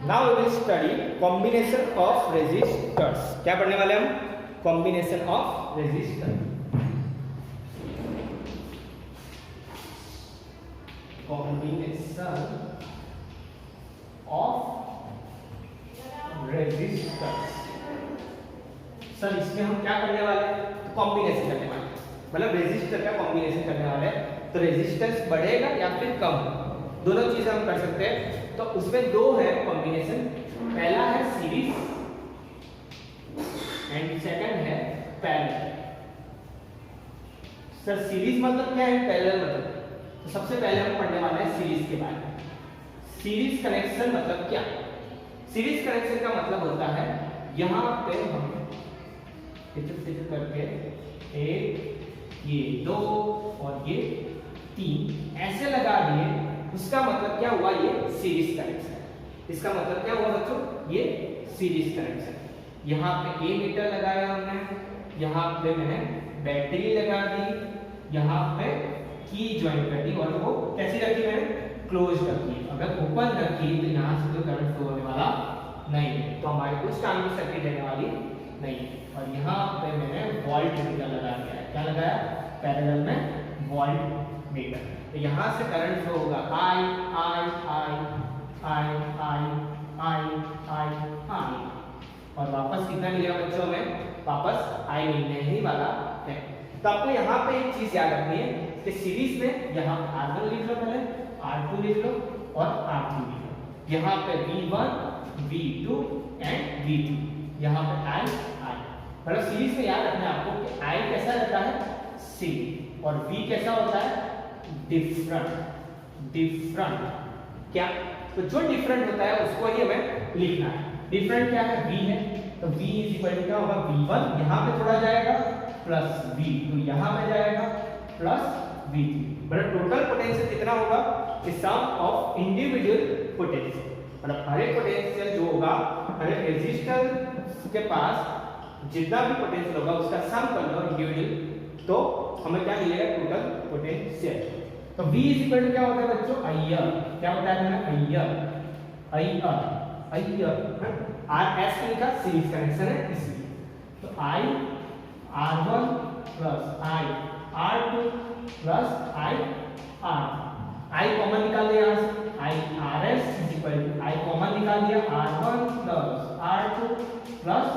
Now we will study combination of resistors. क्या पढ़ने वाले हम? Combination of resistor. Combination of resistors. Sir इसमें हम क्या करने वाले हैं? तो कॉम्बिनेशन करने वाले हैं, मतलब रेजिस्टर का कॉम्बिनेशन करने वाले हैं। तो रेजिस्टेंस बढ़ेगा या फिर कम, दोनों चीजें हम कर सकते हैं। तो उसमें दो है कॉम्बिनेशन, पहला है सीरीज एंड सेकंड है पैरेलल। सर सीरीज मतलब क्या है, पैरेलल मतलब? तो सबसे पहले हम पढ़ने वाले हैं सीरीज के बारे में। सीरीज कनेक्शन मतलब क्या? सीरीज कनेक्शन का मतलब होता है यहां पे हम करके एक, ये दो और ये तीन ऐसे लगा दिए, उसका मतलब क्या हुआ? ये सीरीज कनेक्शन। इसका मतलब क्या हुआ बच्चों? ये सीरीज कनेक्शन। यहाँ पे ए मीटर लगाया हमने, यहाँ पे मैंने बैटरी लगा दी, यहाँ पे की ज्वाइन कर दी, और वो कैसी रखी मैंने? क्लोज रखी। अगर ओपन रखी तो यहाँ से तो करंट फ्लो होने वाला नहीं है, तो हमारे को स्टैंडिंग सर्किट देने वाली नहीं है। और यहाँ पे मैंने वोल्ट मीटर लगा दिया है। क्या लगाया? पैरेलल में वोल्ट मीटर। तो यहाँ से करंट फ्लो होगा आई आई आई आई आई आई आई आई, और वापस कितना मिलेगा बच्चों में? वापस आई मिलने ही वाला है। तो आपको यहाँ पे एक चीज याद रखनी है कि सीरीज में यहाँ R1 लिख लो, पहले R2 लिख लो और R3 लिख लो। यहाँ पे V1 V2 एंड V2, यहाँ पे I I। मतलब सीरीज में याद रखना है आपको कि I कैसा रहता है? C, और V कैसा होता है? डिफरेंट। डिफरेंट क्या? तो जो डिफरेंट होता है उसको ही हमें लिखना है। डिफरेंट क्या है? V है, तो V इज इक्वल टू क्या होगा? V1 यहाँ पे थोड़ा जाएगा प्लस V2 यहाँ पे जाएगा प्लस V3। मतलब टोटल पोटेंशियल कितना होगा? The sum of individual potential. मतलब हर एक पोटेंशियल जो होगा, हर एक रेजिस्टर के पास जितना भी पोटेंशियल होगा उसका सम कर लो इंडिविजुअल, तो हमें क्या मिलेगा? Total potential. तो V इज इक्वल टू क्या होता है बच्चों? आईआर। क्या होता है मैंने? IR IR IR. R S पे लिखा, सीरीज कनेक्शन है इसलिए। तो I R1 plus I R2 plus I R। I common निकाल दिया यहाँ से, I RS is equal to I common निकाल दिया R1 plus R2 plus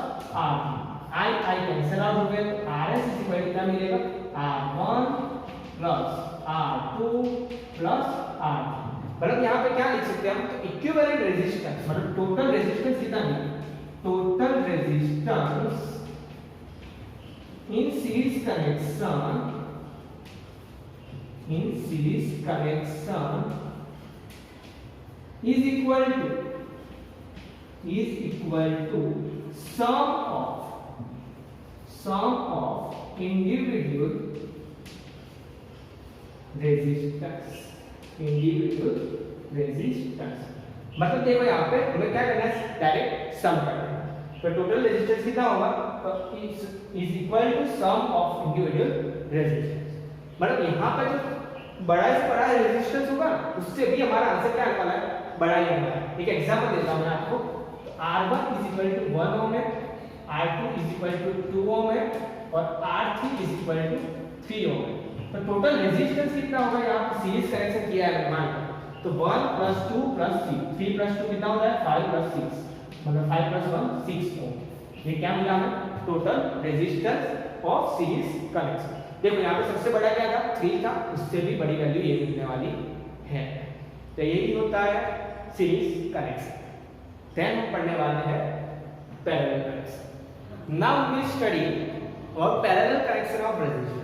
R3। I cancel out हो गया, तो RS इज इक्वल टू क्या मिलेगा? R1 plus R2 plus R3। मतलब यहाँ पे क्या लिख सकते हैं हम? तो इक्विवेलेंट रेजिस्टेंस, मतलब टोटल रेजिस्टेंस कितना है? Total resistance in series connection is equal to sum of individual resistance। मतलब देखो यहाँ पे हमें क्या करना है? डायरेक्ट सम करना है। तो टोटल रेजिस्टेंस कितना होगा? तो is equal to sum of individual resistance. मतलब यहाँ पर जो बड़ा से बड़ा रेजिस्टेंस होगा उससे भी हमारा आंसर क्या आने वाला है? बड़ा ही आने वाला है। एक एग्जांपल देता हूं मैं आपको। तो R1 इज इक्वल टू 1 ओम है, R2 इज इक्वल टू 2 ओम है, और R3 इज इक्वल टू 3 ओम है। तो टोटल रेजिस्टेंस कितना होगा? यहाँ पे सीरीज कनेक्शन किया है मान, तो 1 प्लस 2 प्लस 3 प्लस 2 कितना होता है? 5 प्लस 6, मतलब 5 प्लस 1 6 ओम। ये क्या मिला हमें? Total resistance of series connection. देखो यहाँ पे सबसे बड़ा क्या था? 3 था, उससे भी बड़ी वैल्यू ये मिलने वाली है। तो यही होता है सीरीज कनेक्शन। देन हम पढ़ने वाले हैं parallel connection. Now we study और parallel connection of resistance.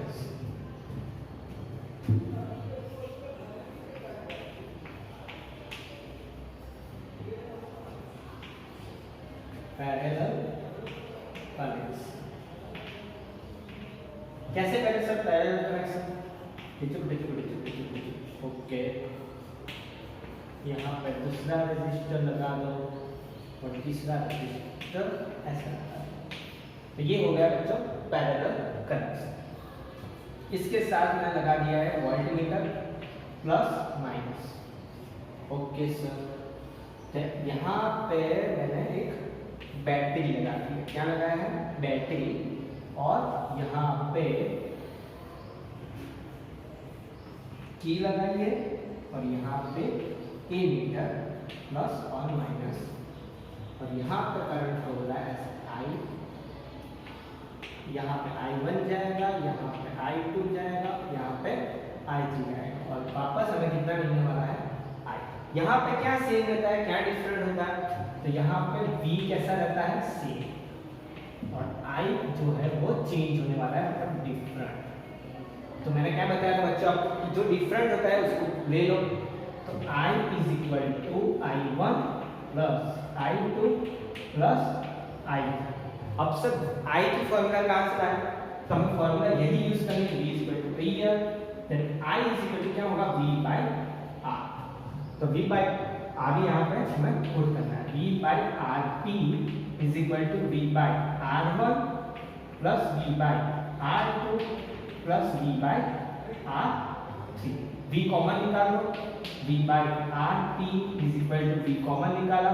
Parallel connection कैसे करें सर? पैरेलल कनेक्शन ओके, यहाँ पे दूसरा रेजिस्टर लगा दो और तीसरा रेजिस्टर ऐसा लगा दो, तो ये हो गया बच्चों पैरेलल कनेक्शन। इसके साथ मैंने लगा दिया है voltmeter plus minus. Okay sir, यहाँ पे मैंने एक बैटरी लगा दी है। क्या लगाया है? बैटरी। और यहाँ पे की लगाई है और यहाँ पे ए मीटर प्लस और माइनस, और यहाँ पे करंट हो रहा है आई। यहाँ पे I1 जाएगा, यहाँ पे I2 जाएगा, यहाँ पे I3 जाएगा, और वापस हमें कितना मिलने वाला है? I। यहाँ पे क्या सेम रहता है, क्या डिफरेंट होता है? तो यहाँ पे V कैसा रहता है? सेम, और I जो है वो चेंज होने वाला है, मतलब डिफरेंट। तो मैंने क्या बताया था बच्चों आपको, जो डिफरेंट होता है उसको ले लो। तो I is equal to I1 plus I2 plus I3। अब सर I की फॉर्मूला कहाँ से आया? तो हम फॉर्मूला यही यूज करेंगे, V is equal to P here, then I is equal to क्या होगा? V by R। तो V बाय R भी यहाँ पे हमें पुट करना है। V by RP is equal to V by R1 plus V by R2 plus V by R3। V common निकाल लो, V by RP is equal to V common निकाला,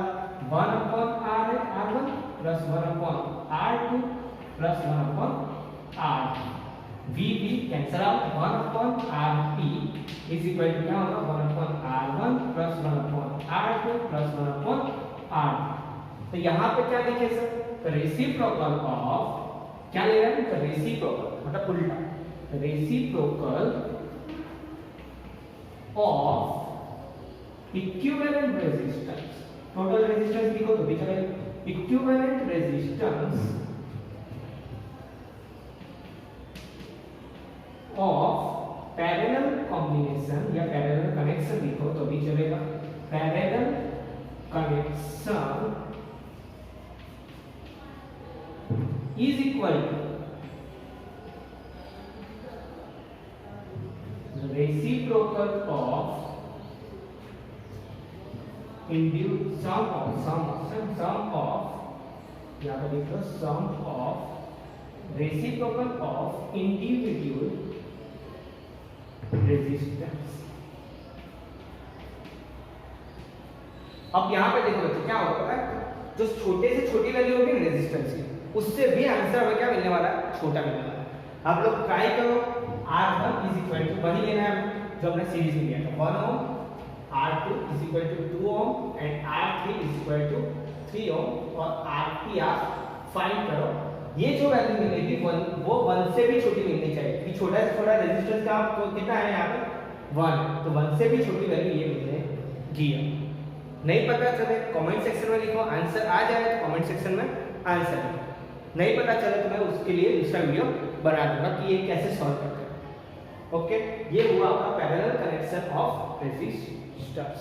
1 upon R है R1 plus 1 upon R2 plus 1 upon R3। V cancel out, 1 upon RP is equal to क्या होगा? 1 upon R1 plus 1 upon R2 plus 1 upon R3। तो यहाँ पे क्या लिखे sir? तो रेसिप्रोकल ऑफ, क्या ले रहा है? तो रेसिप्रोकल मतलब उल्टा, reciprocal of equivalent resistance. Total resistance लिखो तो भी चलेगा। Equivalent resistance of parallel combination या पैरेलल कनेक्शन लिखो तो भी चलेगा। Parallel connection is equal to reciprocal of induce sum of यहाँ पर लिखो sum of reciprocal of individual resistance। अब यहाँ पे देखो बच्चों क्या होगा, जो छोटे से छोटी वैल्यू होगी ना रेजिस्टेंस की, उससे भी आंसर हमें क्या मिलने वाला है? छोटा मिलने वाला है। आप लोग ट्राई करो, R1 इज इक्वल टू वही लेना है जो हमने सीरीज में लिया था, 1 ओम, R2 is equal to 2 ohm and R3 is equal to 3 ohm, और RP आप फाइंड करो। ये जो वैल्यू मिलेगी वो 1 से भी छोटी मिलनी चाहिए, कि छोटा से छोटा रेजिस्टेंस का आपको कितना है यहाँ पे? 1, तो 1 से भी छोटी वैल्यू ये मिलेगी। नहीं पता चले कमेंट सेक्शन में लिखो, आंसर आ जाए तो कमेंट सेक्शन में आंसर लिखो, नहीं पता चले तो मैं उसके लिए दूसरा वीडियो बना दूंगा कि ये कैसे सॉल्व करते हैं। ओके, ये हुआ आपका पैरेलल कनेक्शन ऑफ रेजिस्टेंस।